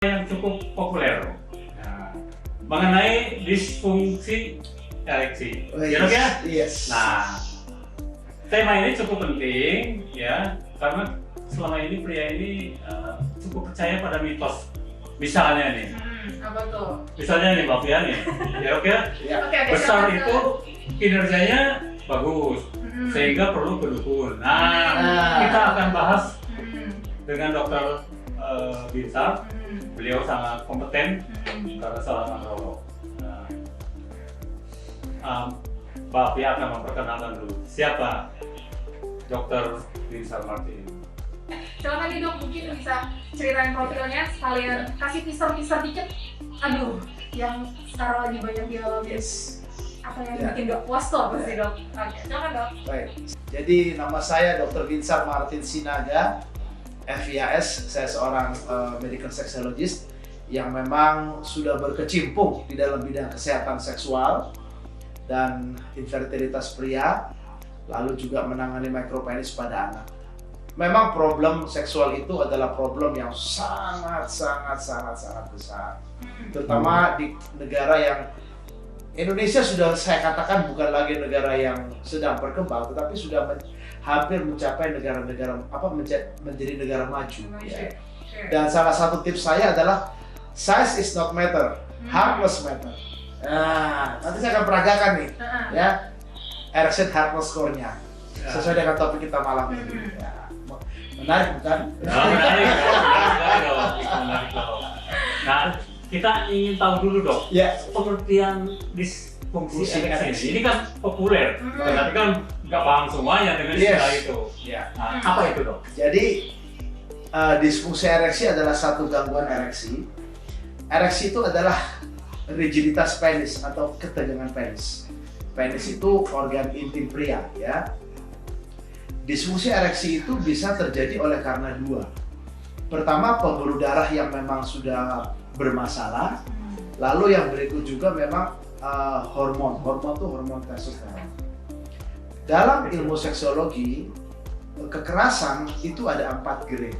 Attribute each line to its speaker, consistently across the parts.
Speaker 1: yang cukup populer nah, mengenai disfungsi ereksi. Ya, ya?
Speaker 2: Yes.
Speaker 1: Nah, tema ini cukup penting ya karena selama ini pria ini cukup percaya pada mitos. Misalnya nih,
Speaker 3: apa tuh?
Speaker 1: misalnya nih Mbak Fia nih, ya oke,
Speaker 2: Ya.
Speaker 1: besar itu kinerjanya bagus, sehingga perlu pendukung. Nah, kita akan bahas dengan Dokter Binsar. Beliau sangat kompeten karena seorang androlog. Mbak Fia akan memperkenalkan dulu siapa Dokter Binsar Martin.
Speaker 3: Silakan nih dok, mungkin bisa ceritain profilnya sekalian kasih teaser dikit. Aduh, yang sekarang lagi banyak dialami. Apa yang bikin dok puas tuh apa sih dok? Oke, silakan dok.
Speaker 2: Baik. Jadi nama saya Dr. Binsar Martin Sinaga, FIAS. Saya seorang medical sexologist yang memang sudah berkecimpung di dalam bidang kesehatan seksual dan infertilitas pria, lalu juga menangani micropenis pada anak. Memang problem seksual itu adalah problem yang sangat besar, terutama di negara yang Indonesia sudah saya katakan bukan lagi negara yang sedang berkembang, tetapi sudah hampir mencapai negara-negara menjadi negara maju. Ya. Dan salah satu tips saya adalah size is not matter, hardness matter. Nah, nanti saya akan peragakan nih, ya, erection hardness score-nya sesuai dengan topik kita malam ini. Ya. Menarik bukan?
Speaker 1: Menarik dong. Nah, kita ingin tahu dulu dok,
Speaker 2: Ya.
Speaker 1: pengertian disfungsi ereksi ini kan populer, tapi kan nggak paham semuanya dengan istilah itu.
Speaker 2: Ya.
Speaker 1: Nah, apa itu dok?
Speaker 2: Jadi disfungsi ereksi adalah satu gangguan ereksi. Ereksi itu adalah rigiditas penis atau ketegangan penis. Penis itu organ intim pria, ya. Disfungsi ereksi itu bisa terjadi oleh karena dua. Pertama, pembuluh darah yang memang sudah bermasalah. Lalu yang berikut juga memang hormon itu hormon testosteron. Dalam ilmu seksologi, kekerasan itu ada 4 grade.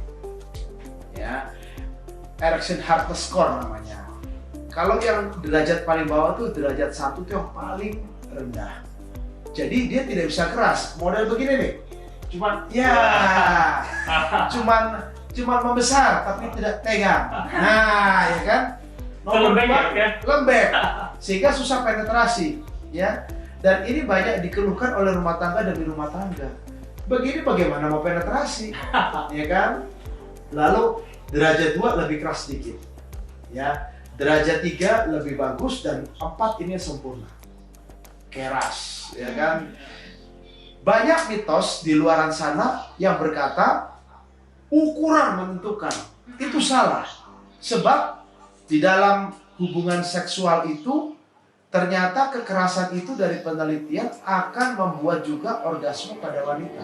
Speaker 2: Ya. Erection hardness score namanya. Kalau yang derajat paling bawah tuh derajat 1 itu yang paling rendah. Jadi dia tidak bisa keras. Model begini nih. Cuman membesar tapi tidak tegang. Nah, ya kan? Nomor 2, lembek. Sehingga susah penetrasi, ya. Dan ini banyak dikeluhkan oleh rumah tangga demi rumah tangga. Begini bagaimana mau penetrasi, ya kan? Lalu derajat 2 lebih keras sedikit, ya. Derajat 3 lebih bagus dan 4 ini sempurna, keras, ya kan? Banyak mitos di luaran sana yang berkata ukuran menentukan. Itu salah. Sebab di dalam hubungan seksual itu ternyata kekerasan itu dari penelitian akan membuat juga orgasme pada wanita.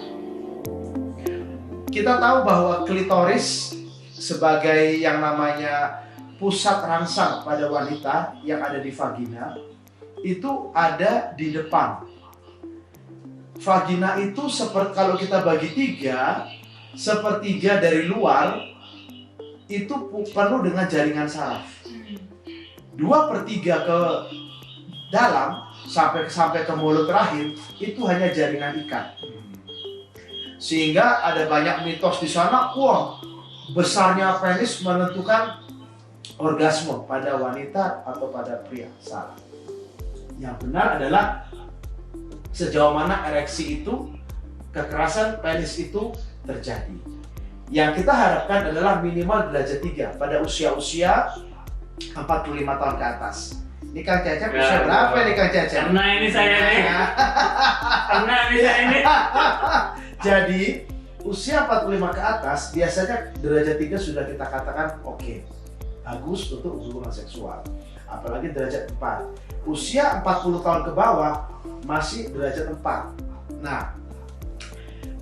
Speaker 2: Kita tahu bahwa klitoris sebagai yang namanya pusat rangsang pada wanita yang ada di vagina itu ada di depan. Vagina itu seperti kalau kita bagi 3, sepertiga dari luar itu penuh dengan jaringan saraf. 2/3 ke dalam sampai ke mulut terakhir itu hanya jaringan ikat. Sehingga ada banyak mitos di sana, wah, besarnya penis menentukan orgasme pada wanita atau pada pria. Salah. Yang benar adalah sejauh mana ereksi itu, kekerasan penis itu terjadi. Yang kita harapkan adalah minimal derajat 3 pada usia-usia 45 tahun ke atas. Ini Kang Cecep usia berapa nih Kang Cecep?
Speaker 1: Karena ini saya ini.
Speaker 2: Jadi usia 45 ke atas biasanya derajat 3 sudah kita katakan oke, bagus untuk hubungan seksual. Apalagi derajat 4. Usia 40 tahun ke bawah masih derajat 4. Nah,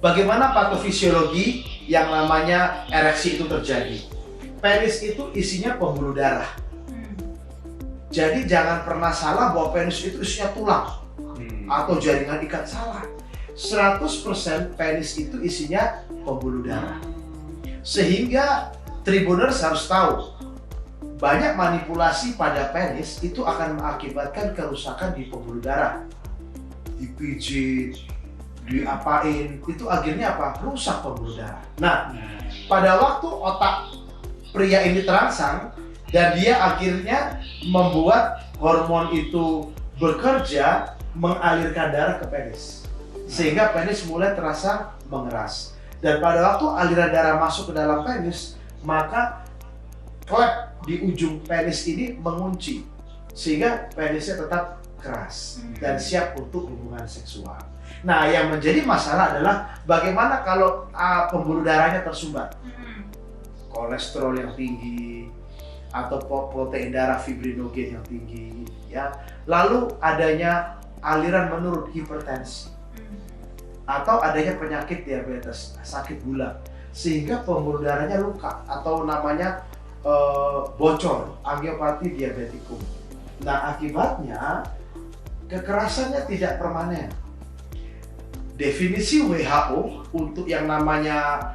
Speaker 2: bagaimana patofisiologi yang namanya ereksi itu terjadi? Penis itu isinya pembuluh darah. Jadi jangan pernah salah bahwa penis itu isinya tulang atau jaringan ikat, salah. 100% penis itu isinya pembuluh darah. Sehingga tribuners harus tahu banyak manipulasi pada penis itu akan mengakibatkan kerusakan di pembuluh darah. Dipijit, diapain, itu akhirnya apa? Rusak pembuluh darah. Nah, pada waktu otak pria ini terangsang dan dia akhirnya membuat hormon itu bekerja mengalirkan darah ke penis. Sehingga penis mulai terasa mengeras. Dan pada waktu aliran darah masuk ke dalam penis, maka klep di ujung penis ini mengunci sehingga penisnya tetap keras dan siap untuk hubungan seksual. Nah, yang menjadi masalah adalah bagaimana kalau pembuluh darahnya tersumbat, kolesterol yang tinggi atau protein darah fibrinogen yang tinggi, ya. Lalu adanya aliran menurun, hipertensi, atau adanya penyakit diabetes, sakit gula, sehingga pembuluh darahnya luka atau namanya bocor, angiopati diabetikum. Nah, akibatnya kekerasannya tidak permanen. Definisi WHO untuk yang namanya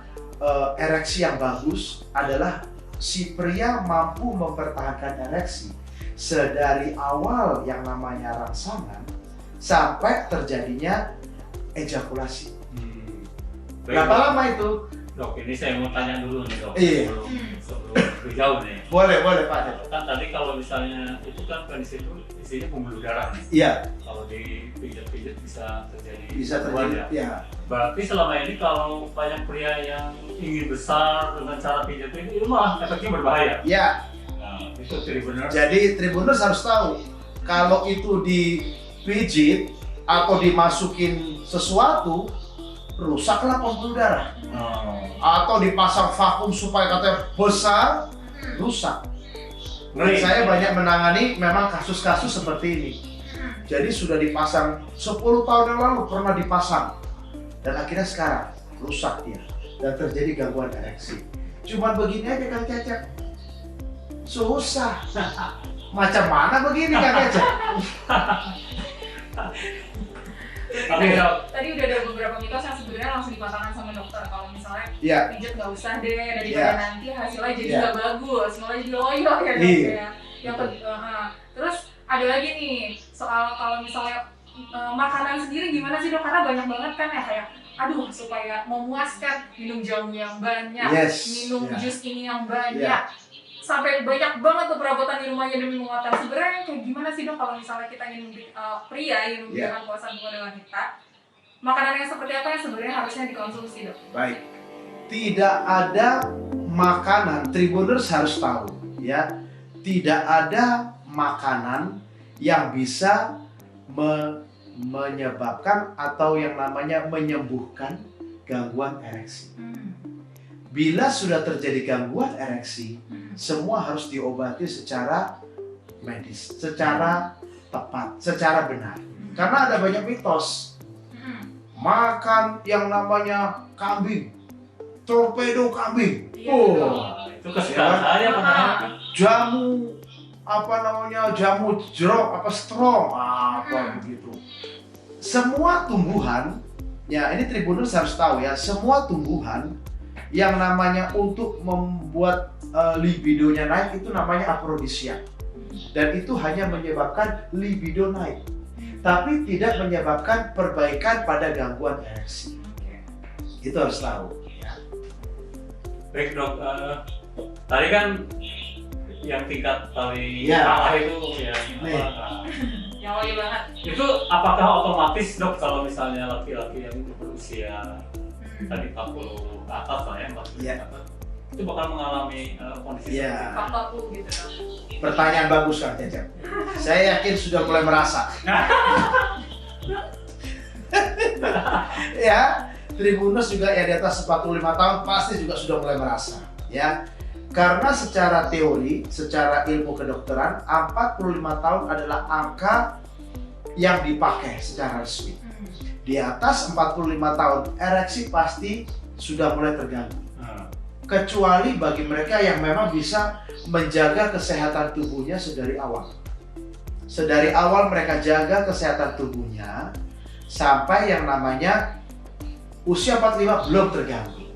Speaker 2: ereksi yang bagus adalah si pria mampu mempertahankan ereksi sedari awal yang namanya rangsangan sampai terjadinya ejakulasi. Berapa lama itu?
Speaker 1: Dok, ini saya mau tanya dulu nih dok,
Speaker 2: Iya.
Speaker 1: sebelum lebih jauh nih.
Speaker 2: Boleh Pak.
Speaker 1: Kan tadi kalau misalnya itu kan penis itu isinya pembuluh darah nih.
Speaker 2: Iya.
Speaker 1: Kalau dipijat-pijat bisa terjadi
Speaker 2: Bisa
Speaker 1: gangguan
Speaker 2: terjadi. Ya.
Speaker 1: Berarti selama ini kalau banyak pria yang ingin besar dengan cara pijat ini malah efeknya berbahaya.
Speaker 2: Ya.
Speaker 1: Nah, itu Tribuners.
Speaker 2: Jadi Tribuners harus tahu kalau itu dipijit atau dimasukin sesuatu, rusaklah pembuluh darah. Atau dipasang vakum supaya katanya besar, rusak. Dan saya banyak menangani memang kasus-kasus seperti ini. Jadi sudah dipasang 10 tahun yang lalu pernah dipasang dan akhirnya sekarang rusak dia dan terjadi gangguan ereksi. Cuman begini aja Kang Cecep, susah. Macam mana begini Kang Cecep?
Speaker 1: Tapi dok,
Speaker 3: Tadi udah ada beberapa mitos yang sebenarnya langsung dipatahkan sama dokter. Kalau misalnya
Speaker 2: Iya.
Speaker 3: pijat nggak usah deh, daripada
Speaker 2: Iya.
Speaker 3: nanti hasilnya jadi
Speaker 2: Iya.
Speaker 3: nggak bagus, malah jadi loyo ya dok
Speaker 2: Iya.
Speaker 3: ya. Yang terus ada lagi nih soal kalau misalnya makanan sendiri gimana sih dok? Karena banyak banget kan ya kayak, aduh supaya memuaskan minum jamu yang banyak,
Speaker 2: Yes.
Speaker 3: minum
Speaker 2: Yeah.
Speaker 3: jus ini yang banyak.
Speaker 2: Yeah.
Speaker 3: Sampai banyak banget tuh perabotan di rumahnya demi menguatkan. Sebenarnya kayak gimana sih dok kalau misalnya kita ingin pria yang memberikan puasan kepada wanita, makanan yang seperti apa yang sebenarnya harusnya dikonsumsi dok?
Speaker 2: Baik, tidak ada makanan, Tribuners harus tahu ya, tidak ada makanan yang bisa menyebabkan atau yang namanya menyembuhkan gangguan ereksi. Bila sudah terjadi gangguan ereksi, semua harus diobati secara medis, secara tepat, secara benar. Karena ada banyak mitos. Makan yang namanya kambing, torpedo kambing.
Speaker 3: Iya,
Speaker 1: itu kesukaan saya padahal.
Speaker 2: Jamu apa namanya, jamu jeruk apa strong apa begitu. Semua tumbuhan, ya ini Tribuners harus tahu ya, semua tumbuhan yang namanya untuk membuat libidonya naik itu namanya afrodisiak. Dan itu hanya menyebabkan libido naik, tapi tidak menyebabkan perbaikan pada gangguan ereksi. Itu harus tahu. Ya.
Speaker 1: Baik dok, tadi kan yang tingkat paling
Speaker 2: Ya.
Speaker 1: bawah itu ya
Speaker 2: Nih.
Speaker 3: Yang wangi banget.
Speaker 1: Itu apakah otomatis dok kalau misalnya laki-laki yang berusia tadi 40 ke atas lah ya, 40
Speaker 2: Iya.
Speaker 1: ke atas, itu bakal mengalami kondisi
Speaker 2: Iya.
Speaker 1: seperti itu?
Speaker 3: Faktor U gitu dok.
Speaker 2: Pertanyaan bagus Kang Cecep. Saya yakin sudah mulai merasa. Ya, Tribuners juga ya di atas 45 tahun pasti juga sudah mulai merasa. Ya, karena secara teori, secara ilmu kedokteran, 45 tahun adalah angka yang dipakai secara resmi. Di atas 45 tahun, ereksi pasti sudah mulai terganggu. Kecuali bagi mereka yang memang bisa menjaga kesehatan tubuhnya sedari awal. Sedari awal mereka jaga kesehatan tubuhnya sampai yang namanya usia 45 belum terganggu.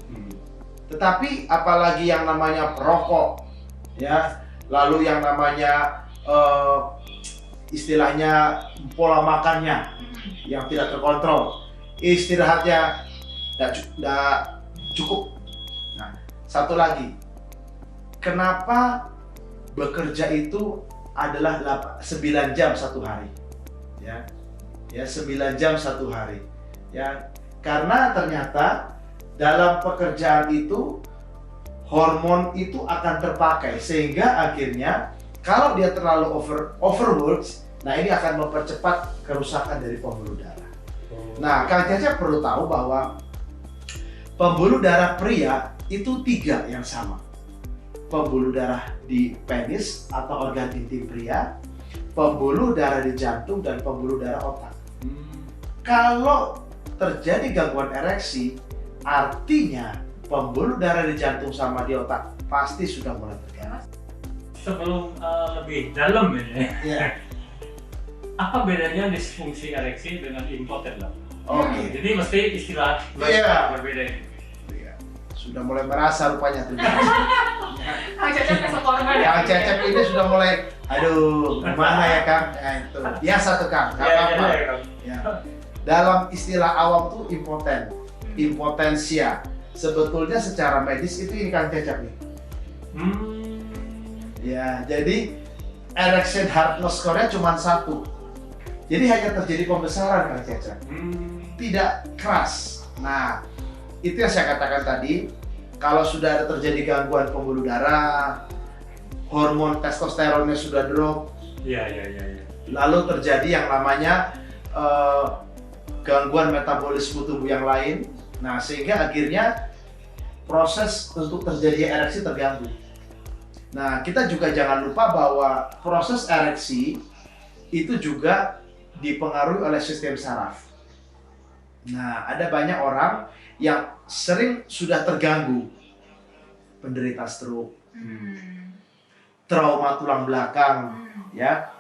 Speaker 2: Tetapi apalagi yang namanya perokok, ya, lalu yang namanya istilahnya pola makannya yang tidak terkontrol, istirahatnya tidak cukup. Nah, satu lagi, kenapa bekerja itu adalah 9 jam satu hari, ya 9 jam satu hari, ya karena ternyata dalam pekerjaan itu hormon itu akan terpakai, sehingga akhirnya kalau dia terlalu overwork, nah ini akan mempercepat kerusakan dari pembuluh darah. Nah, Kang Cecep perlu tahu bahwa pembuluh darah pria itu 3 yang sama. Pembuluh darah di penis atau organ intim pria, pembuluh darah di jantung, dan pembuluh darah otak. Kalau terjadi gangguan ereksi, artinya pembuluh darah di jantung sama di otak pasti sudah mulai terganggu.
Speaker 1: Sebelum lebih dalam ini,
Speaker 2: Ya.
Speaker 1: apa bedanya disfungsi ereksi dengan impoten, Dok?
Speaker 2: Oke.
Speaker 1: Jadi mesti istilah
Speaker 2: Iya.
Speaker 1: berbeda ini.
Speaker 2: Sudah mulai merasa rupanya tuh.
Speaker 3: Kang Cecep besok korban ya.
Speaker 2: Kang Cecep ini sudah mulai, aduh, gimana ya Kang? Nah, itu biasa tuh Kang, nggak apa-apa. Ya. Dalam istilah awam tuh impotensia. Sebetulnya secara medis itu ini Kang Cecep nih. Ya, jadi erection hardness score-nya cuma 1. Jadi hanya terjadi pembesaran Kang Cecep, tidak keras. Nah, itu yang saya katakan tadi, kalau sudah ada terjadi gangguan pembuluh darah, hormon testosteronnya sudah drop,
Speaker 1: Iya.
Speaker 2: lalu terjadi yang namanya gangguan metabolisme tubuh yang lain. Nah, sehingga akhirnya proses untuk terjadi ereksi terganggu. Nah, kita juga jangan lupa bahwa proses ereksi itu juga dipengaruhi oleh sistem saraf. Nah, ada banyak orang yang sering sudah terganggu, penderita stroke, trauma tulang belakang, ya.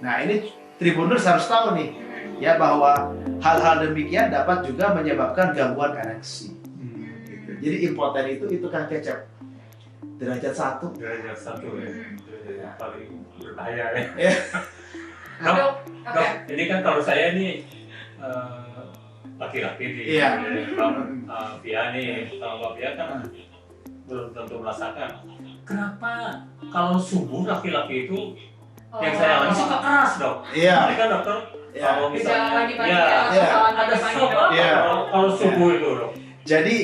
Speaker 2: Nah, ini Tribuners harus tahu nih, ya, bahwa hal-hal demikian dapat juga menyebabkan gangguan ereksi. Gitu. Jadi impoten itu Kang Cecep, derajat 1.
Speaker 1: Derajat 1 ya. Derajat paling berbahaya ya.
Speaker 3: Dok,
Speaker 1: Dok, ini kan kalau saya nih laki-laki nih,
Speaker 2: Iya.
Speaker 1: Bang Pia nih, kalau Bang Pia kan belum tentu merasakan. Kenapa kalau subuh laki-laki itu yang saya alami suka keras, Dok?
Speaker 2: Iya.
Speaker 1: Ini kan dokter
Speaker 2: Iya.
Speaker 1: kalau
Speaker 3: Gejala
Speaker 1: misalnya
Speaker 3: pagi-pagi
Speaker 1: ya,
Speaker 2: Iya.
Speaker 1: ada shock apa
Speaker 2: Iya.
Speaker 1: kalau subuh itu, Dok?
Speaker 2: Jadi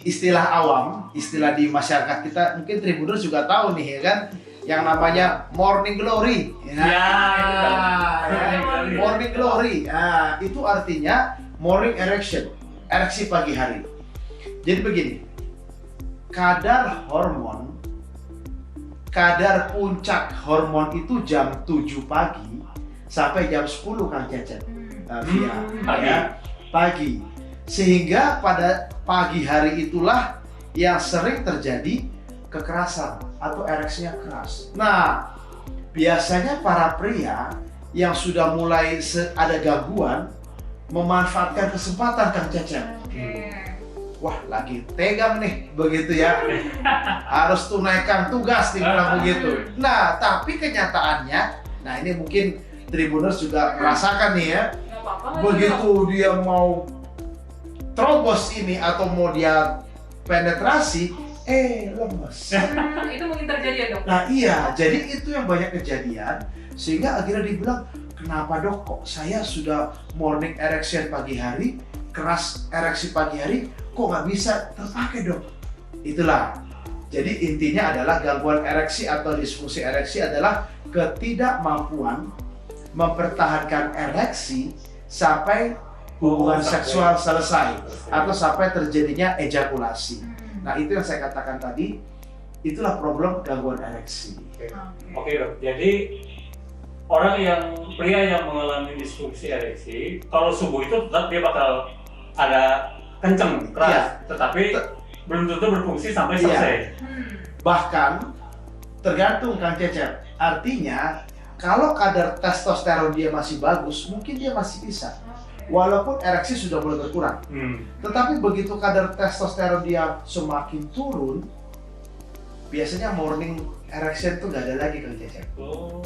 Speaker 2: istilah awam, istilah di masyarakat kita, mungkin Tribuners juga tahu nih, ya kan, yang namanya morning glory.
Speaker 1: Ya, itu kan.
Speaker 2: Morning glory. Nah, itu artinya morning erection, ereksi pagi hari. Jadi begini, kadar puncak hormon itu jam 7 pagi sampai jam 10 Kang Cecep. Via,
Speaker 1: pagi.
Speaker 2: ya, pagi. Sehingga pada pagi hari itulah yang sering terjadi kekerasan atau ereksinya keras. Nah, biasanya para pria yang sudah mulai ada gangguan memanfaatkan kesempatan Kang Cecep. Wah, lagi tegang nih, begitu ya. Harus tunaikan tugas, dibilang begitu. Nah, tapi kenyataannya, nah ini mungkin Tribuners juga merasakan nih ya.
Speaker 3: Nggak apa-apa lah,
Speaker 2: Begitu dia mau terobos ini atau mau dia penetrasi, lemes.
Speaker 3: Itu mungkin terjadi ya, Dok?
Speaker 2: Nah iya, jadi itu yang banyak kejadian, sehingga akhirnya dibilang, kenapa Dok, kok saya sudah morning erection pagi hari, keras ereksi pagi hari, kok nggak bisa terpakai Dok? Itulah, jadi intinya adalah gangguan ereksi atau disfungsi ereksi adalah ketidakmampuan mempertahankan ereksi sampai hubungan seksual selesai atau sampai terjadinya ejakulasi. Nah, itu yang saya katakan tadi, itulah problem gangguan ereksi.
Speaker 1: Oke, Dok. Jadi pria yang mengalami disfungsi ereksi, kalau subuh itu tetap dia bakal ada kenceng, keras,
Speaker 2: Iya.
Speaker 1: tetapi belum tentu berfungsi sampai
Speaker 2: Iya.
Speaker 1: selesai.
Speaker 2: Bahkan tergantung Kang Cecep. Artinya kalau kadar testosteron dia masih bagus, mungkin dia masih bisa. Walaupun ereksi sudah mulai berkurang. Tetapi begitu kadar testosteron dia semakin turun, biasanya morning erection tuh nggak ada lagi Kang Cecep.
Speaker 1: Oh.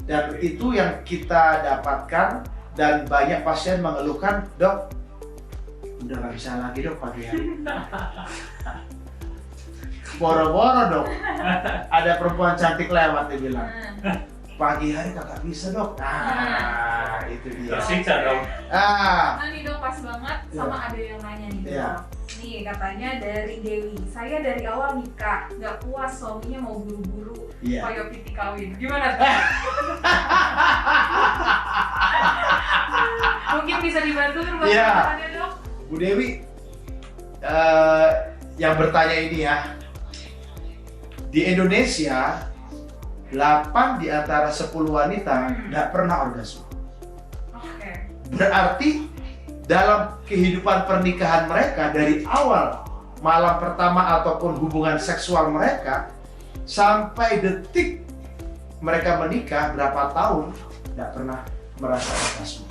Speaker 2: Dan itu yang kita dapatkan, dan banyak pasien mengeluhkan, dok, udah nggak bisa lagi dok pagi hari. Boro-boro dok, ada perempuan cantik lewat dia bilang, pagi hari kakak bisa dok. Nah, itu dia.
Speaker 1: Tersiksa dong.
Speaker 3: Nah nih dok, pas banget sama
Speaker 2: Iya.
Speaker 3: ada yang nanya nih dok.
Speaker 2: Iya.
Speaker 3: Nih katanya dari Dewi, saya dari awal nikah nggak puas suaminya mau buru-buru
Speaker 2: Iya.
Speaker 3: koyo piti kawin. Gimana tuh? Mungkin bisa dibantu
Speaker 2: Iya.
Speaker 3: permasalahannya dok?
Speaker 2: Bu Dewi, yang bertanya ini ya, di Indonesia 8 di antara 10 wanita nggak pernah orgasme.
Speaker 3: Oke.
Speaker 2: Berarti dalam kehidupan pernikahan mereka dari awal malam pertama ataupun hubungan seksual mereka sampai detik mereka menikah berapa tahun nggak pernah merasa orgasme.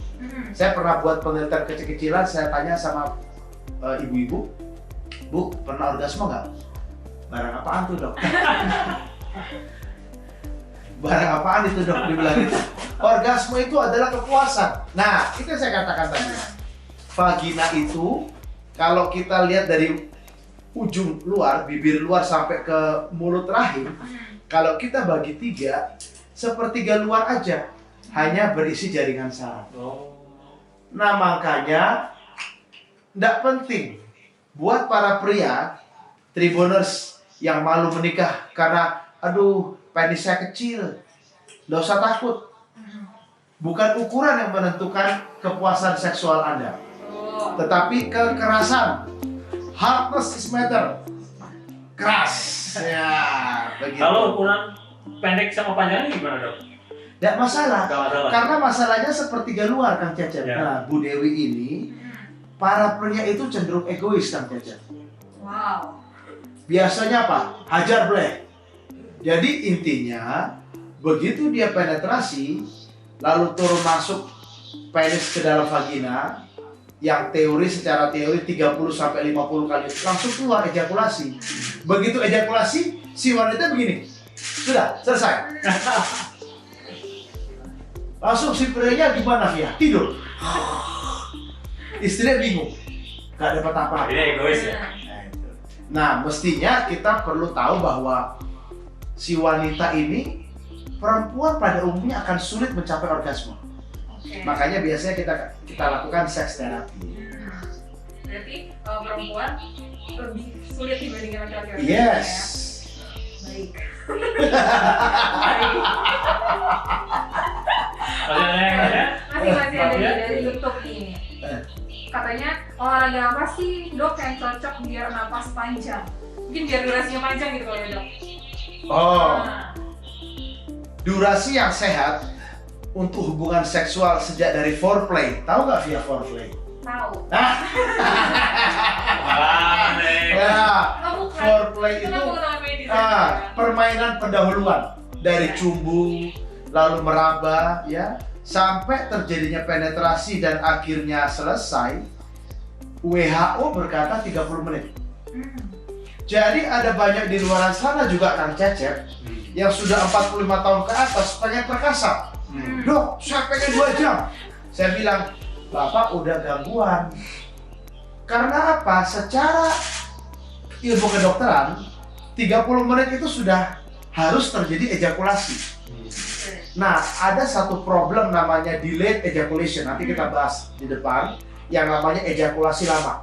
Speaker 2: Saya pernah buat penelitian kecil-kecilan, saya tanya sama ibu-ibu, Bu, pernah orgasme nggak? Barang apaan tuh dok? Barang apaan itu dok? Dibilang itu. Orgasme itu adalah kepuasan. Nah, itu yang saya katakan tadi. Vagina itu, kalau kita lihat dari ujung luar, bibir luar sampai ke mulut rahim, kalau kita bagi 3, sepertiga luar aja, hanya berisi jaringan saraf.
Speaker 1: Oh.
Speaker 2: Nah makanya tidak penting buat para pria tribuners yang malu menikah karena aduh penis saya kecil, nggak usah takut. Bukan ukuran yang menentukan kepuasan seksual Anda, tetapi kekerasan. Hardness is matter. Keras. Ya, begitu.
Speaker 1: Kalau ukuran pendek sama panjangnya gimana dok?
Speaker 2: Tidak masalah.
Speaker 1: Nggak masalah.
Speaker 2: Karena masalahnya sepertiga luar Kang Cecep.
Speaker 1: Ya.
Speaker 2: Nah, Bu Dewi ini, para pria itu cenderung egois Kang Cecep.
Speaker 3: Wow.
Speaker 2: Biasanya apa? Hajar bleh. Jadi intinya, begitu dia penetrasi, lalu turun masuk penis ke dalam vagina, yang secara teori 30-50 kali langsung keluar ejakulasi. Begitu ejakulasi, si wanita begini. Sudah, selesai. Langsung si prianya gimana Via? Tidur. Istrinya bingung. Gak dapat apa.
Speaker 1: Ini egois ya.
Speaker 2: Nah, mestinya kita perlu tahu bahwa si wanita ini, perempuan pada umumnya akan sulit mencapai orgasme.
Speaker 3: Oke.
Speaker 2: Makanya biasanya kita lakukan seks terapi.
Speaker 3: Berarti perempuan lebih sulit dibandingkan laki-laki.
Speaker 2: Yes.
Speaker 3: Ya? Baik. Masih ada dari YouTube ini. Katanya olahraga apa sih dok yang cocok biar napas panjang? Mungkin biar durasinya panjang gitu kalau ya dok.
Speaker 2: Oh,
Speaker 3: Nah,
Speaker 2: durasi yang sehat untuk hubungan seksual sejak dari foreplay. Tahu nggak via foreplay?
Speaker 3: tahu.
Speaker 2: Nah,
Speaker 1: Aneh.
Speaker 2: ya,
Speaker 3: Oh, bukan.
Speaker 2: foreplay
Speaker 3: Itu
Speaker 2: itu
Speaker 3: pengetahuan medis. Ya?
Speaker 2: permainan pendahuluan dari cumbu lalu meraba ya sampai terjadinya penetrasi dan akhirnya selesai. WHO berkata 30 menit. Jadi ada banyak di luar sana juga Kang Cecep yang sudah 45 tahun ke atas pengen perkasa. Dok, saya pengen 2 jam. Saya bilang, Bapak udah gangguan. Karena apa? Secara ilmu kedokteran, 30 menit itu sudah harus terjadi ejakulasi. Nah, ada satu problem namanya delayed ejaculation. Nanti kita bahas di depan. Yang namanya ejakulasi lama.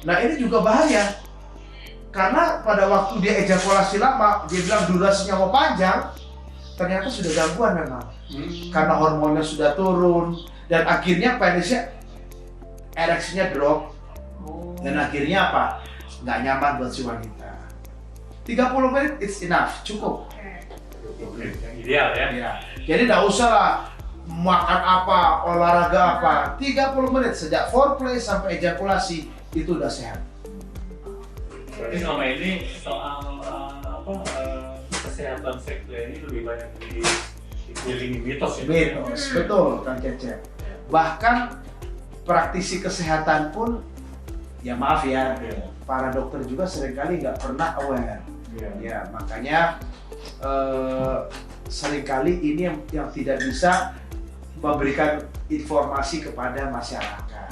Speaker 2: Nah, ini juga bahaya. Karena pada waktu dia ejakulasi lama, dia bilang durasinya mau panjang, ternyata sudah gangguan memang. Karena hormonnya sudah turun, dan akhirnya penisnya, ereksinya drop. Dan akhirnya apa? Nggak nyaman buat si wanita. 30 menit it's enough, cukup.
Speaker 1: Yang ideal ya.
Speaker 2: Ya. Jadi nggak usah lah makan apa, olahraga apa. 30 menit sejak foreplay sampai ejakulasi itu udah sehat.
Speaker 1: Berarti selama ini soal kesehatan seksual ini lebih banyak dikelilingi mitos ya.
Speaker 2: Mitos, betul Kang Cecep. Bahkan praktisi kesehatan pun, ya maaf ya, para dokter juga seringkali nggak pernah aware. Ya makanya seringkali ini yang tidak bisa memberikan informasi kepada masyarakat.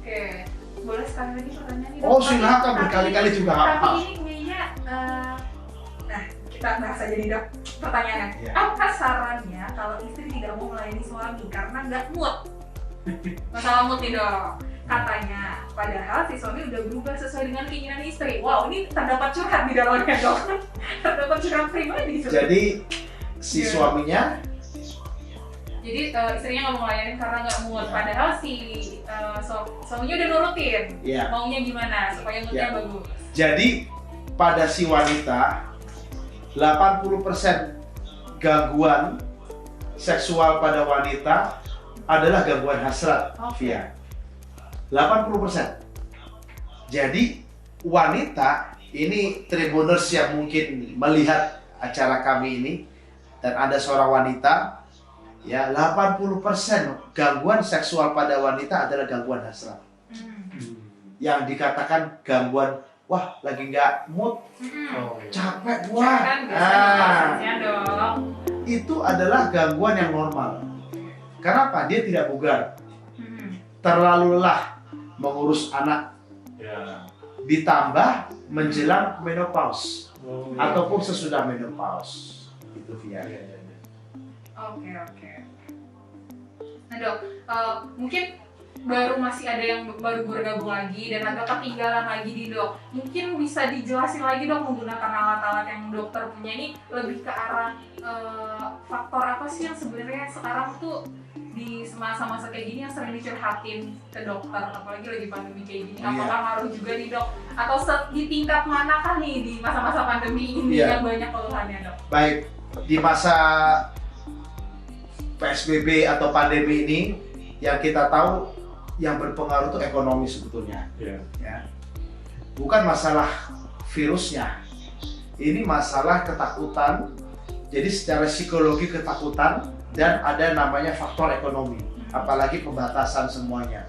Speaker 3: Oke, boleh sekali lagi pertanyaan ini?
Speaker 2: Oh silakan, berkali-kali juga.
Speaker 3: Tapi ini kayaknya, nah kita bahas aja nih dok pertanyaannya.
Speaker 2: Iya.
Speaker 3: Apa sarannya kalau istri tidak mau melayani suami karena nggak mood? Masalah mood nih dok. Katanya, padahal si suami udah berubah sesuai dengan keinginan istri. Wow, ini terdapat curhat di dalamnya dok. Terdapat curhat pribadi.
Speaker 2: Jadi si
Speaker 3: Iya.
Speaker 2: suaminya
Speaker 3: Jadi istrinya nggak mau ngelayanin karena nggak mood. Padahal si suaminya udah nurutin.
Speaker 2: ya.
Speaker 3: Maunya gimana supaya moodnya
Speaker 2: Ya.
Speaker 3: bagus.
Speaker 2: Jadi pada si wanita 80% gangguan seksual pada wanita adalah gangguan hasrat,
Speaker 3: Oke.
Speaker 2: Via. 80%. Jadi wanita ini tribuners yang mungkin melihat acara kami ini dan ada seorang wanita ya 80% gangguan seksual pada wanita adalah gangguan hasrat. Yang dikatakan gangguan wah lagi nggak mood, capek gua.
Speaker 3: Kan biasanya dok.
Speaker 2: Itu adalah gangguan yang normal. Kenapa? Dia tidak bugar, terlalu lelah mengurus anak,
Speaker 1: Ya.
Speaker 2: ditambah menjelang menopause
Speaker 1: Oh,
Speaker 2: ataupun sesudah menopause. Itu Via.
Speaker 3: Oke. Nah dok, mungkin baru masih ada yang baru bergabung lagi dan agak ketinggalan lagi di dok. Mungkin bisa dijelasin lagi dok menggunakan alat-alat yang dokter punya ini lebih ke arah faktor apa sih yang sebenarnya sekarang tuh di masa-masa kayak gini yang sering dicurhatin ke dokter, apalagi lagi pandemi kayak gini.
Speaker 2: Iya.
Speaker 3: Apakah ngaruh juga nih dok? Atau di tingkat manakah nih di masa-masa pandemi ini
Speaker 2: Iya.
Speaker 3: yang banyak keluhannya dok?
Speaker 2: Baik, di masa PSBB atau pandemi ini yang kita tahu yang berpengaruh itu ekonomi sebetulnya.
Speaker 1: Ya.
Speaker 2: Ya. Bukan masalah virusnya, ini masalah ketakutan. Jadi secara psikologi ketakutan dan ada namanya faktor ekonomi, apalagi pembatasan semuanya.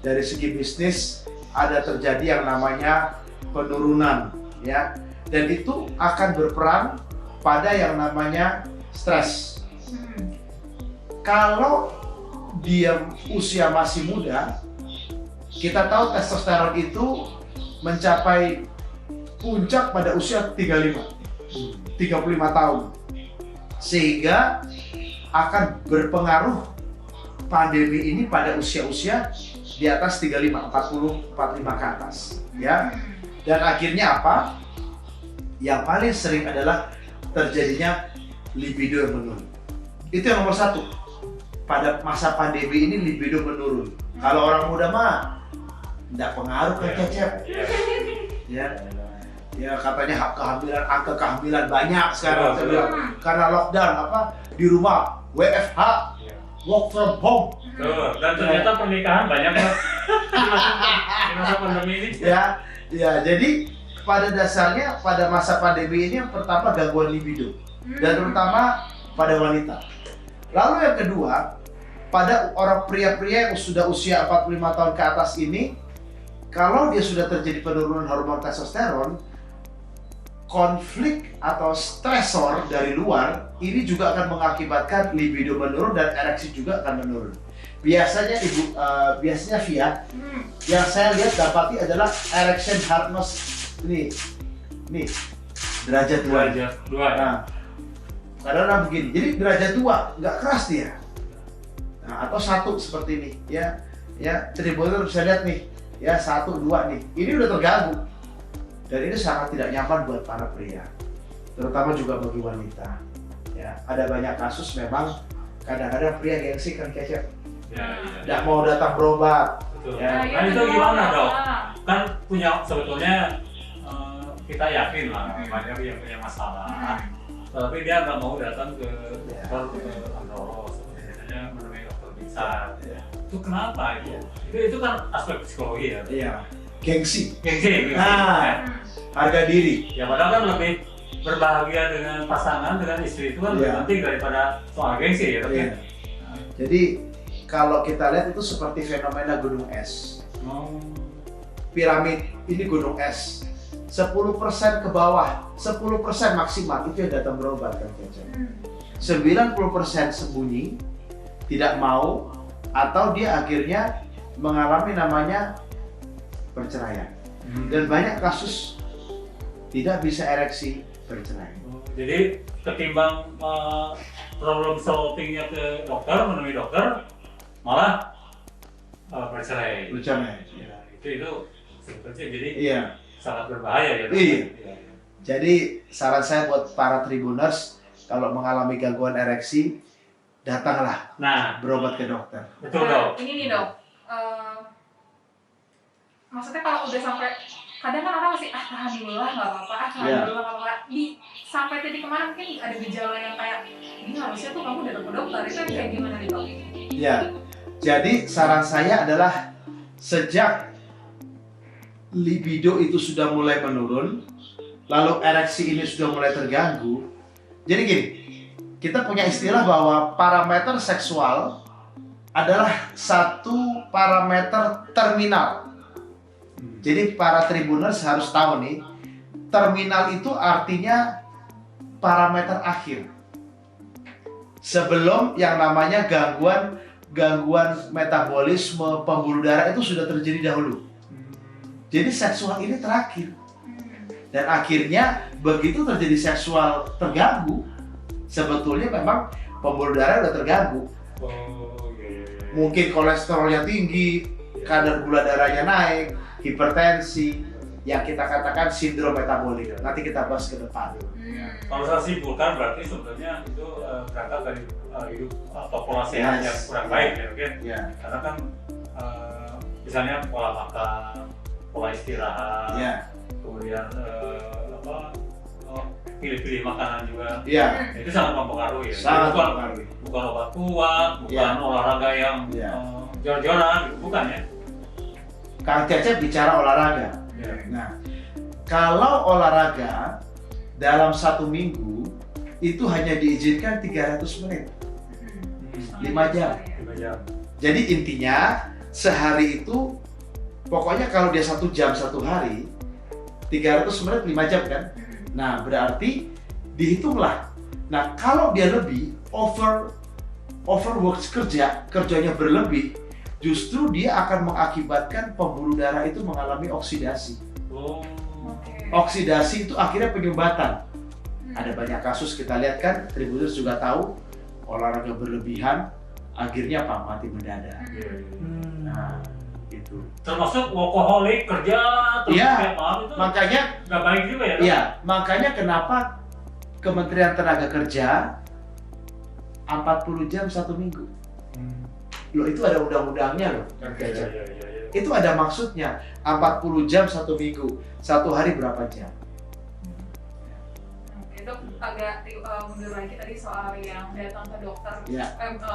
Speaker 2: Dari segi bisnis ada terjadi yang namanya penurunan, ya, dan itu akan berperan pada yang namanya stres. Kalau dia usia masih muda, kita tahu testosteron itu mencapai puncak pada usia 35 tahun. Sehingga akan berpengaruh pandemi ini pada usia-usia di atas 35, 40, 45 ke atas, ya. Dan akhirnya apa? Yang paling sering adalah terjadinya libido yang menurun. Itu yang nomor satu. Pada masa pandemi ini libido menurun. Kalau orang muda mah tidak pengaruh ke Cecep. Ya. Ya katanya angka kehamilan banyak sekarang. Saya bilang, karena lockdown di rumah WFH, work from home.
Speaker 1: Tuh, dan ternyata pernikahan banyak Pak. Di masa pandemi ini.
Speaker 2: Ya, jadi pada dasarnya pada masa pandemi ini yang pertama gangguan libido dan terutama pada wanita. Lalu yang kedua, pada orang pria-pria yang sudah usia 45 tahun ke atas ini, kalau dia sudah terjadi penurunan hormon testosteron, konflik atau stresor dari luar ini juga akan mengakibatkan libido menurun dan ereksi juga akan menurun. Biasanya biasanya Via, yang saya lihat dapati adalah erection hardness nih derajat 2. Nah, kadang-kadang begini, jadi derajat 2 nggak keras dia. Nah, atau 1 seperti ini, ya tribuner bisa lihat nih, ya 1, 2 nih, ini udah terganggu. Dan ini sangat tidak nyaman buat para pria, terutama juga bagi wanita. Ya, ada banyak kasus memang kadang-kadang pria gengsi kan Cecep, tidak mau datang berobat.
Speaker 1: Betul.
Speaker 2: Ya.
Speaker 1: Nah itu gimana dok? Kan punya sebetulnya kita yakin lah banyak yang punya masalah, tapi dia nggak mau datang ke dokter androlog, biasanya menemui dokter bisa. Itu kenapa itu? Itu kan aspek psikologi ya.
Speaker 2: Iya, gengsi.
Speaker 1: Gengsi.
Speaker 2: Nah, harga diri.
Speaker 1: Ya padahal kan lebih berbahagia dengan pasangan, dengan istri itu kan lebih
Speaker 2: Iya.
Speaker 1: penting daripada soal gengsi ya. Tapi
Speaker 2: Iya. Jadi kalau kita lihat itu seperti fenomena gunung es.
Speaker 1: mau
Speaker 2: Piramid ini gunung es. 10% ke bawah, 10% maksimal itu yang datang berobat kan Cecep. 90% sembunyi, tidak mau, atau dia akhirnya mengalami namanya perceraian. Dan banyak kasus tidak bisa ereksi bercerai.
Speaker 1: Jadi ketimbang problem solvingnya ke dokter, menemui dokter, malah bercerai.
Speaker 2: Bercerai.
Speaker 1: Ya, itu sebetulnya jadi
Speaker 2: Iya.
Speaker 1: sangat berbahaya ya.
Speaker 2: Iya.
Speaker 1: Ya.
Speaker 2: Jadi saran saya buat para tribuners, kalau mengalami gangguan ereksi, datanglah
Speaker 1: Nah,
Speaker 2: berobat ke dokter.
Speaker 1: betul dok.
Speaker 3: Ini nih dok, maksudnya kalau udah sampai, kadang kan orang masih tahan dulu lah nggak apa-apa, tahan
Speaker 2: Iya.
Speaker 3: dulu nggak apa-apa. Sampai titik kemana mungkin ada gejala yang kayak, ini harusnya tuh kamu datang ke dokter, itu yang kayak gimana nih dok?
Speaker 2: Ya, jadi saran saya adalah sejak libido itu sudah mulai menurun, lalu ereksi ini sudah mulai terganggu. Jadi gini, kita punya istilah bahwa parameter seksual adalah satu parameter terminal. Jadi para tribuners harus tahu nih, terminal itu artinya parameter akhir. Sebelum yang namanya gangguan metabolisme pembuluh darah itu sudah terjadi dahulu. Jadi seksual ini terakhir. Dan akhirnya begitu terjadi seksual terganggu, sebetulnya memang pembuluh darah udah terganggu.
Speaker 1: Oh, iya.
Speaker 2: Mungkin kolesterolnya tinggi, kadar gula darahnya naik, hipertensi, yang kita katakan sindrom metabolik. Nanti kita bahas ke depan.
Speaker 1: Kalau saya simpulkan berarti sebenarnya itu berangkat dari hidup atau pola sehat yang kurang baik ya, oke?
Speaker 2: Ya.
Speaker 1: Karena kan misalnya pola makan, pola istirahat,
Speaker 2: Ya.
Speaker 1: kemudian pilih-pilih makanan juga.
Speaker 2: Ya.
Speaker 1: Itu sangat mempengaruhi ya.
Speaker 2: Sangat
Speaker 1: bukan,
Speaker 2: mempengaruhi.
Speaker 1: bukan obat kuat, bukan
Speaker 2: Ya.
Speaker 1: olahraga yang
Speaker 2: Ya.
Speaker 1: jor-joran, gitu. Bukan ya?
Speaker 2: Kang Cecep bicara olahraga.
Speaker 1: Ya.
Speaker 2: Nah, kalau olahraga dalam 1 minggu itu hanya diizinkan 300 menit, 5 jam.
Speaker 1: 5 jam.
Speaker 2: Jadi intinya sehari itu pokoknya kalau dia 1 jam 1 hari 300 menit 5 jam kan. Nah berarti dihitunglah. Nah kalau dia lebih overwork kerjanya berlebih, justru dia akan mengakibatkan pembuluh darah itu mengalami oksidasi.
Speaker 1: Oh.
Speaker 2: Oksidasi itu akhirnya penyumbatan. Ada banyak kasus kita lihat kan, tribuners juga tahu olahraga berlebihan akhirnya apa? Mati mendadak.
Speaker 1: Iya, iya.
Speaker 2: Nah itu.
Speaker 1: Termasuk workaholic, kerja terus
Speaker 2: Iya.
Speaker 1: tiap malam itu
Speaker 2: Makanya
Speaker 1: nggak baik juga ya? Dok?
Speaker 2: iya, makanya kenapa Kementerian Tenaga Kerja 40 jam 1 minggu. Loh itu ada undang-undangnya loh.
Speaker 1: Iya, iya, iya, iya.
Speaker 2: Itu ada maksudnya, 40 jam 1 minggu, 1 hari berapa jam?
Speaker 3: Oke dok, agak mundur lagi tadi soal yang datang ke dokter,
Speaker 2: Ya.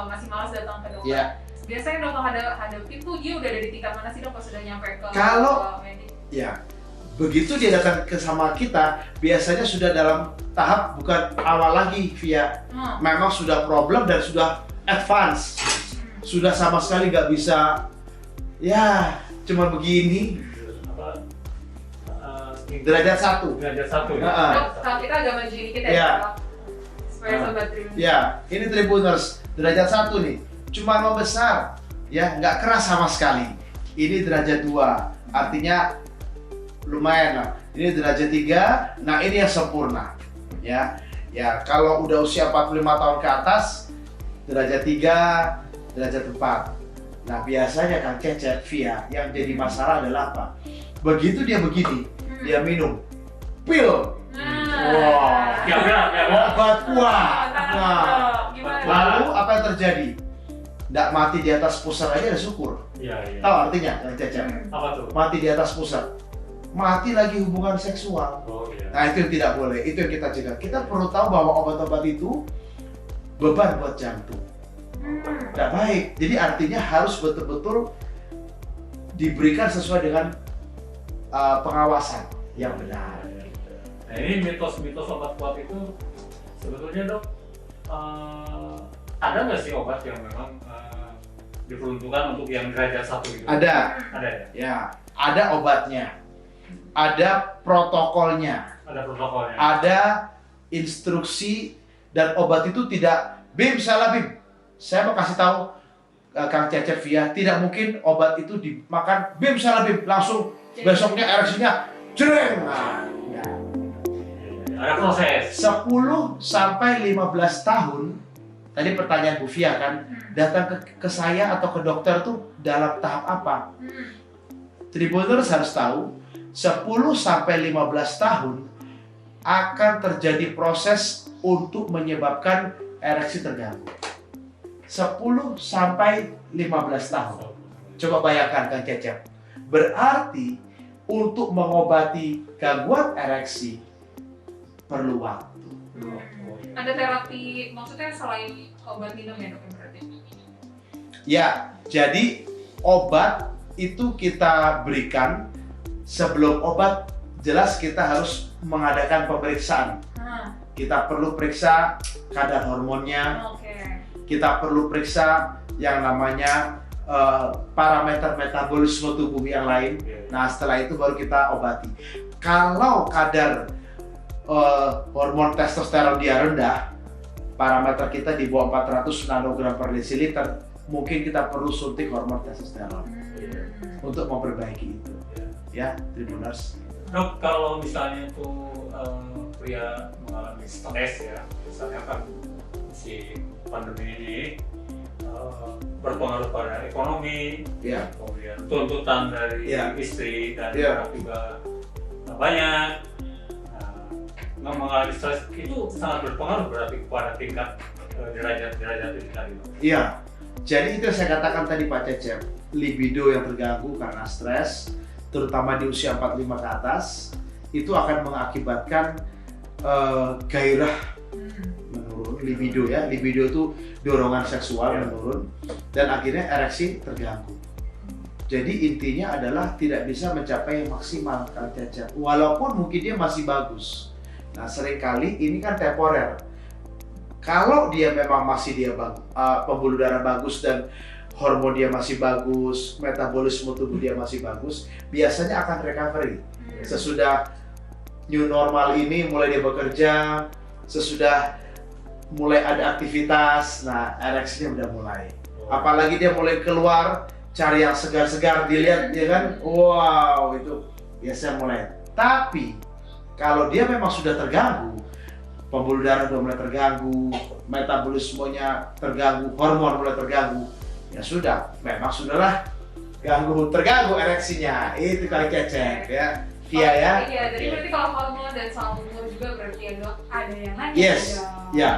Speaker 3: masih malas datang ke dokter.
Speaker 2: Ya.
Speaker 3: Biasanya dokter hadapin tuh dia udah ada di tingkat mana sih dok pas sudah nyampe ke
Speaker 2: Kalau-
Speaker 3: medik?
Speaker 2: Ya, begitu dia datang ke sama kita, biasanya sudah dalam tahap bukan awal lagi via, memang sudah problem dan sudah advance, sudah sama sekali nggak bisa, ya cuma begini,
Speaker 1: Apa?
Speaker 2: derajat 1.
Speaker 1: Derajat 1 ya?
Speaker 2: Heeh.
Speaker 3: Dok, kalau kita agak maju dikit ya,
Speaker 2: Iya.
Speaker 3: Dok. Supaya sobat Tribun.
Speaker 2: Ya, ini tribuners derajat 1 nih, cuma membesar, ya nggak keras sama sekali. Ini derajat 2, artinya lumayan lah. Ini derajat 3, nah ini yang sempurna, ya. Ya kalau udah usia 45 tahun ke atas, derajat 3, derajat 4. Nah biasanya Kang Cecep, Via, yang jadi masalah adalah apa? Begitu dia begini, dia minum pil, Wah.
Speaker 1: Ya,
Speaker 2: obat kuat. Nah,
Speaker 3: Gimana?
Speaker 2: lalu apa yang terjadi? Nggak mati di atas pusar aja udah syukur.
Speaker 1: Iya, iya.
Speaker 2: Tahu artinya Kang Cecep?
Speaker 1: Apa tuh?
Speaker 2: Mati di atas pusar, mati lagi hubungan seksual.
Speaker 1: Oh iya.
Speaker 2: Nah itu yang tidak boleh, itu yang kita cegah. Kita perlu tahu bahwa obat-obat itu beban buat jantung, nggak baik. Jadi artinya harus betul-betul diberikan sesuai dengan pengawasan yang benar.
Speaker 1: Nah ini mitos-mitos obat kuat itu sebetulnya dok ada nggak sih obat yang memang diperuntukkan untuk yang derajat 1 gitu?
Speaker 2: Ada,
Speaker 1: Ada ya?
Speaker 2: ya, ada obatnya. ada protokolnya,
Speaker 1: Ada protokolnya.
Speaker 2: ada instruksi, dan obat itu tidak Bim salah Bim. Saya mau kasih tahu Kang Cecep Via, tidak mungkin obat itu dimakan Bim salah Bim langsung besoknya ereksinya jreng. Nah, enggak.
Speaker 1: Ada proses.
Speaker 2: 10 sampai 15 tahun. Tadi pertanyaan Bu Via kan, datang ke saya atau ke dokter tuh dalam tahap apa? Tribuners harus tahu, 10 sampai 15 tahun akan terjadi proses untuk menyebabkan ereksi terganggu. 10 sampai 15 tahun. Coba bayangkan Kang Cecep. Berarti untuk mengobati gangguan ereksi perlu waktu.
Speaker 3: Ada terapi, maksudnya selain obat minum ya dok berarti?
Speaker 2: Ya, jadi obat itu kita berikan sebelum obat, jelas kita harus mengadakan pemeriksaan. Kita perlu periksa kadar hormonnya, kita perlu periksa yang namanya parameter metabolisme tubuh yang lain. Nah, setelah itu baru kita obati. Kalau kadar hormon testosteron dia rendah, parameter kita di bawah 400 nanogram per desiliter, mungkin kita perlu suntik hormon testosteron untuk memperbaiki itu. Ya, Tribuners.
Speaker 1: Dok, kalau misalnya tuh pria mengalami stres ya, misalnya kan si pandemi ini berpengaruh pada ekonomi,
Speaker 2: Ya.
Speaker 1: kemudian tuntutan dari
Speaker 2: Ya.
Speaker 1: istri dan
Speaker 2: Ya.
Speaker 1: anak juga banyak. Nah, mengalami stres itu sangat berpengaruh berarti kepada tingkat derajat itu tadi.
Speaker 2: Iya. Jadi itu yang saya katakan tadi Pak Cecep, libido yang terganggu karena stres, terutama di usia 45 ke atas, itu akan mengakibatkan gairah menurun, libido ya. Libido itu dorongan seksual menurun dan akhirnya ereksi terganggu. Jadi intinya adalah tidak bisa mencapai yang maksimal Kang Cecep, walaupun mungkin dia masih bagus. Nah, seringkali ini kan temporer. Kalau dia memang masih pembuluh darah bagus dan hormon dia masih bagus, metabolisme tubuh dia masih bagus, biasanya akan recovery. Sesudah new normal ini mulai dia bekerja, sesudah mulai ada aktivitas, nah ereksinya udah mulai. Apalagi dia mulai keluar, cari yang segar-segar, dilihat ya kan, wow itu biasanya mulai. Tapi kalau dia memang sudah terganggu, pembuluh darah sudah mulai terganggu, metabolismenya terganggu, hormon mulai terganggu, ya sudah, memang sudahlah terganggu ereksinya. Itu Kang Cecep ya, Via ya.
Speaker 3: Iya, jadi berarti kalau hormon dan soal umur juga berarti ya dok, ada yang nanya.
Speaker 2: Yes, ya.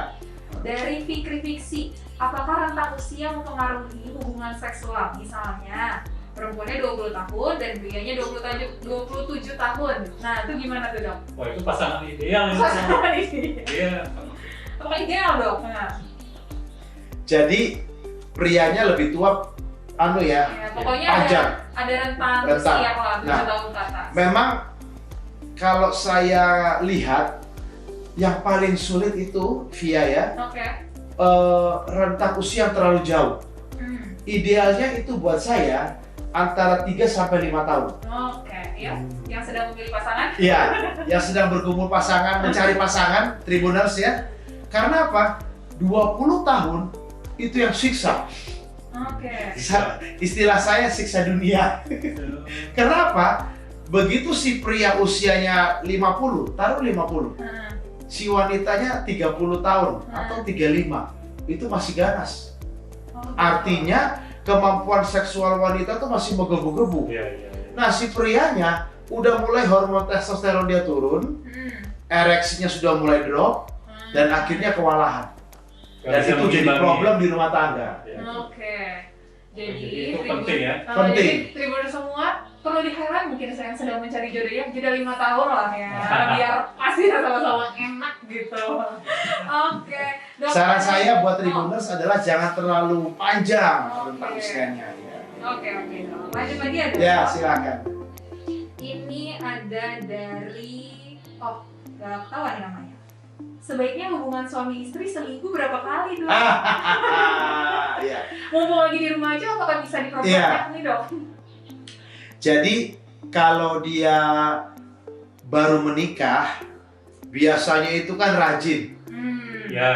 Speaker 3: Dari Fikri Fiksi, apakah rentang usia mempengaruhi hubungan seksual? Misalnya, perempuannya 20 tahun dan prianya 27 tahun. Nah, itu gimana tuh dok?
Speaker 1: Wah, itu pasangan ideal ya.
Speaker 3: Pasangan ini.
Speaker 1: Iya.
Speaker 3: Apa ideal dok? Nah.
Speaker 2: Jadi prianya lebih tua,
Speaker 3: Ya, pokoknya
Speaker 2: panjang.
Speaker 3: ada rentang
Speaker 2: Rentang.
Speaker 3: usia lah, 7
Speaker 2: Nah,
Speaker 3: tahun ke atas.
Speaker 2: Memang kalau saya lihat yang paling sulit itu Via ya,
Speaker 3: Oke.
Speaker 2: rentang usia yang terlalu jauh. Idealnya itu buat saya antara 3 sampai 5 tahun.
Speaker 3: Oke, ya. Yang sedang memilih pasangan?
Speaker 2: Iya, yang sedang bergumul pasangan, mencari pasangan, Tribuners ya. Karena apa? 20 tahun itu yang siksa.
Speaker 3: Oke.
Speaker 2: Istilah saya siksa dunia. Kenapa? Begitu si pria usianya 50, taruh 50. Si wanitanya 30 tahun atau 35, itu masih ganas. Artinya kemampuan seksual wanita tuh masih menggebu-gebu. Nah, si prianya udah mulai hormon testosteron dia turun, ereksinya sudah mulai drop, dan akhirnya kewalahan. Dan itu jadi problem di rumah tangga.
Speaker 3: Oke. Jadi
Speaker 1: itu penting ya.
Speaker 2: Penting.
Speaker 3: Jadi Tribuners semua perlu di-highlight mungkin saya yang sedang mencari jodohnya jeda 5 tahun lah ya, biar pasti sama-sama enak gitu. Oke. Dok,
Speaker 2: Saran saya buat Tribuners adalah jangan terlalu panjang rentang usianya.
Speaker 3: Oke, dok. Lanjut lagi ada.
Speaker 2: Ya, silakan.
Speaker 3: Ini ada dari nggak tahu nih namanya. Sebaiknya hubungan suami istri seminggu berapa kali dok?
Speaker 2: Iya.
Speaker 3: Mumpung lagi di rumah aja, apakah bisa diperbanyak nih dok?
Speaker 2: Jadi kalau dia baru menikah biasanya itu kan rajin,
Speaker 1: Ya.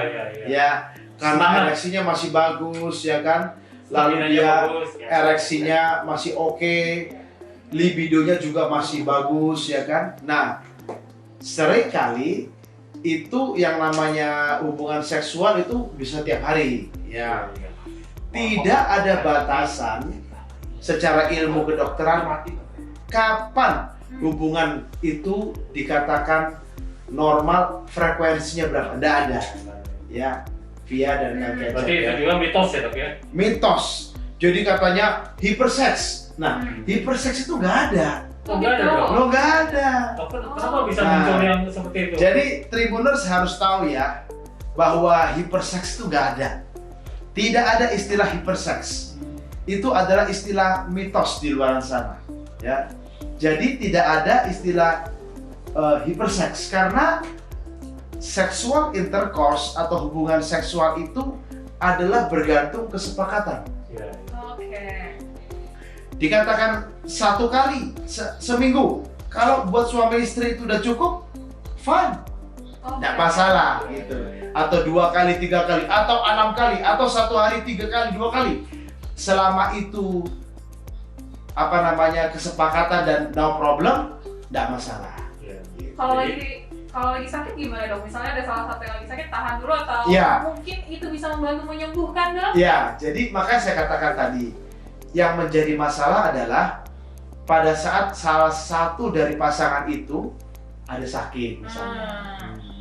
Speaker 2: ya, karena
Speaker 1: Semangat.
Speaker 2: ereksinya masih bagus, ya kan. Lalu
Speaker 1: Staminanya
Speaker 2: dia
Speaker 1: bagus, ya.
Speaker 2: ereksinya masih oke, libidonya juga masih bagus, ya kan. Nah, seringkali itu yang namanya hubungan seksual itu bisa tiap hari, ya. Tidak ada batasan secara ilmu kedokteran kapan hubungan itu dikatakan normal, frekuensinya berapa? Tidak ada, ya, via dan Kang Cecep,
Speaker 1: Berarti itu
Speaker 2: ya.
Speaker 1: juga mitos ya dok ya?
Speaker 2: Mitos. Jadi katanya hiperseks. Nah, hiperseks itu nggak ada.
Speaker 1: Oh, nggak ada dok?
Speaker 2: Lo nggak ada.
Speaker 1: Kenapa bisa
Speaker 2: Nah.
Speaker 1: muncul yang seperti itu?
Speaker 2: Jadi Tribuners harus tahu ya bahwa hiperseks itu nggak ada. Tidak ada istilah hiperseks. Itu adalah istilah mitos di luar sana, ya. Jadi tidak ada istilah hiperseks karena seksual intercourse atau hubungan seksual itu adalah bergantung kesepakatan.
Speaker 1: Ya.
Speaker 3: Oke.
Speaker 2: Dikatakan satu kali seminggu. Kalau buat suami istri itu udah cukup, fine, nggak masalah gitu. Atau 2 kali, 3 kali, atau 6 kali, atau 1 hari 3 kali, 2 kali. Selama itu kesepakatan dan no problem, nggak masalah.
Speaker 1: Ya.
Speaker 3: Kalau lagi sakit gimana dok? Misalnya ada salah satu yang lagi sakit, tahan dulu atau
Speaker 2: Iya.
Speaker 3: mungkin itu bisa membantu menyembuhkan dok?
Speaker 2: Ya, jadi makanya saya katakan tadi, yang menjadi masalah adalah pada saat salah satu dari pasangan itu ada sakit misalnya.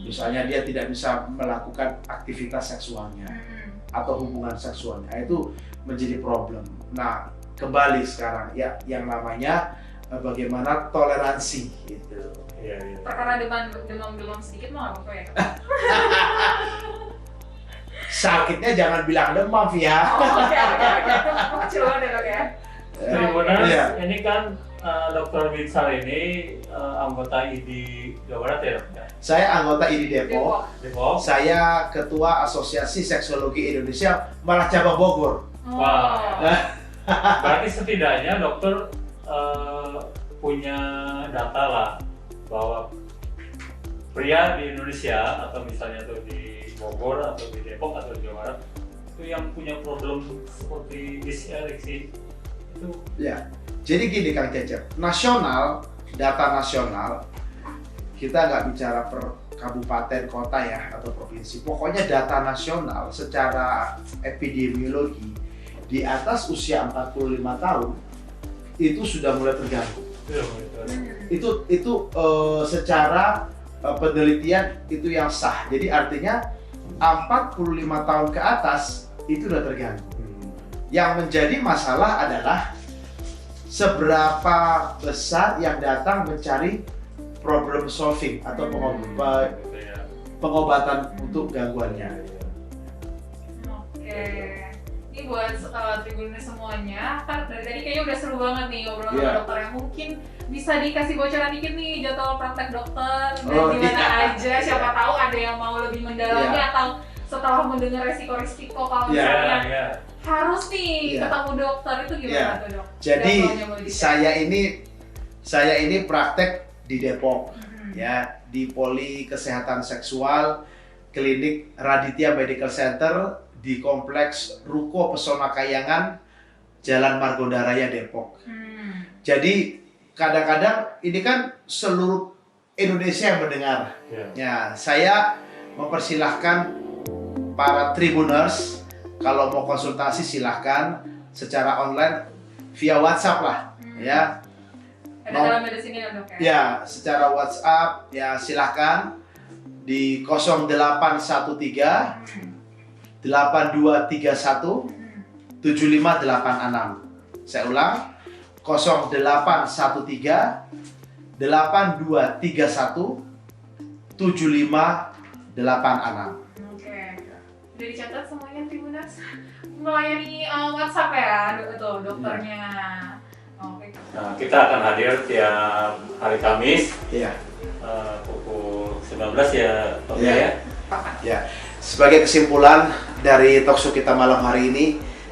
Speaker 2: Misalnya dia tidak bisa melakukan aktivitas seksualnya atau hubungan seksualnya, itu menjadi problem. Nah, kembali sekarang ya yang namanya bagaimana toleransi gitu.
Speaker 1: Iya.
Speaker 3: Perkara demam sedikit mah nggak apa-apa ya dok?
Speaker 2: Sakitnya jangan bilang demam ya.
Speaker 3: Oke. Kecil banget ya dok ya?
Speaker 1: Tribuners,
Speaker 2: Iya.
Speaker 1: ini kan Dr. Binsar ini anggota ID Jawa Barat ya dok?
Speaker 2: Saya anggota ID Depok.
Speaker 1: Depok.
Speaker 2: Saya ketua Asosiasi Seksologi Indonesia malah cabang Bogor.
Speaker 1: Wah. Berarti setidaknya dokter punya data lah bahwa pria di Indonesia atau misalnya tuh di Bogor atau di Depok atau di Jawa Barat itu yang punya problem seperti disereksi itu
Speaker 2: Ya, jadi gini Kang Cecep, data nasional, kita nggak bicara per kabupaten, kota ya, atau provinsi. Pokoknya data nasional secara epidemiologi di atas usia 45 tahun itu sudah mulai terganggu. Itu secara penelitian itu yang sah. Jadi artinya 45 tahun ke atas itu sudah terganggu. Yang menjadi masalah adalah seberapa besar yang datang mencari problem solving atau pengobatan untuk gangguannya.
Speaker 3: Oke. Ini buat Tribuners semuanya, kan dari tadi kayaknya udah seru banget nih ngobrol sama
Speaker 2: Iya.
Speaker 3: dokter yang mungkin bisa dikasih bocoran dikit nih jadwal praktek dokter dan
Speaker 2: Oh,
Speaker 3: di mana
Speaker 2: iya.
Speaker 3: aja, siapa tahu ada yang mau lebih mendalami
Speaker 2: Iya.
Speaker 3: atau setelah mendengar resiko-resiko kalau
Speaker 2: Iya,
Speaker 3: misalnya harus nih
Speaker 2: Iya.
Speaker 3: ketemu dokter itu gimana
Speaker 2: Iya.
Speaker 3: tuh dok?
Speaker 2: Jadi
Speaker 3: Jadwalnya boleh dicek.
Speaker 2: saya ini praktek di Depok
Speaker 3: Mhm.
Speaker 2: ya, di Poli Kesehatan Seksual Klinik Raditya Medical Center di Kompleks Ruko Pesona Kayangan Jalan Margonda Raya Depok. Jadi kadang-kadang ini kan seluruh Indonesia yang mendengar. Ya, saya mempersilahkan para Tribuners kalau mau konsultasi silahkan secara online via WhatsApp lah, ya.
Speaker 3: Ada telemedicine ya dok ya?
Speaker 2: Ya, secara WhatsApp ya silahkan di 0813 8231 7586. Saya ulang 0813 8231 7586.
Speaker 3: Oke. Udah dicatat semuanya Tribuners? Melayani WhatsApp ya dokternya. Oke.
Speaker 1: Nah, kita akan hadir tiap hari Kamis
Speaker 2: Iya.
Speaker 1: pukul 19 ya Dok
Speaker 2: Iya.
Speaker 1: ya.
Speaker 2: Ya, sebagai kesimpulan dari talkshow kita malam hari ini,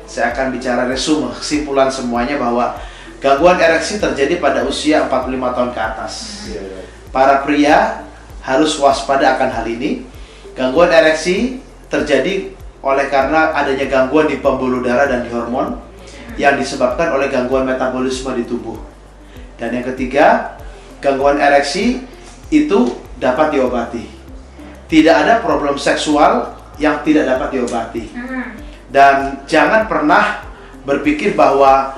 Speaker 2: saya akan bicara resume kesimpulan semuanya bahwa gangguan ereksi terjadi pada usia 45 tahun ke atas.
Speaker 1: Iya.
Speaker 2: para pria harus waspada akan hal ini. Gangguan ereksi terjadi oleh karena adanya gangguan di pembuluh darah dan di hormon yang disebabkan oleh gangguan metabolisme di tubuh. Dan yang ketiga, gangguan ereksi itu dapat diobati. Tidak ada problem seksual yang tidak dapat diobati. Dan jangan pernah berpikir bahwa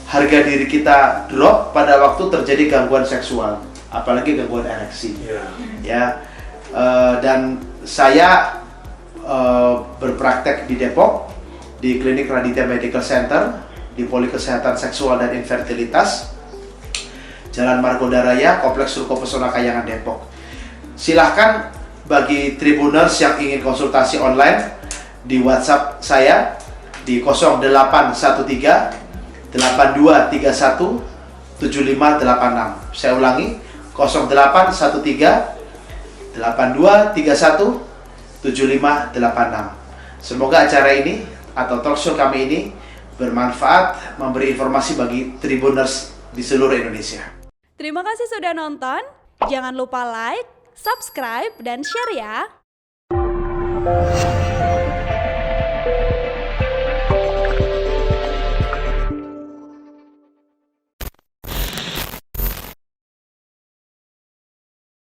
Speaker 2: harga diri kita drop pada waktu terjadi gangguan seksual, apalagi gangguan ereksi. Ya, dan saya berpraktek di Depok di klinik Raditya Medical Center di Poli Kesehatan Seksual dan Infertilitas, Jalan Margonda Raya, Kompleks Ruko Pesona Kayangan, Depok. Silahkan bagi Tribuners yang ingin konsultasi online di WhatsApp saya di 0813 8231 7586. Saya ulangi, 0813 8231 7586. Semoga acara ini atau talkshow kami ini bermanfaat, memberi informasi bagi Tribuners di seluruh Indonesia.
Speaker 4: Terima kasih sudah nonton. Jangan lupa like, subscribe, dan share ya.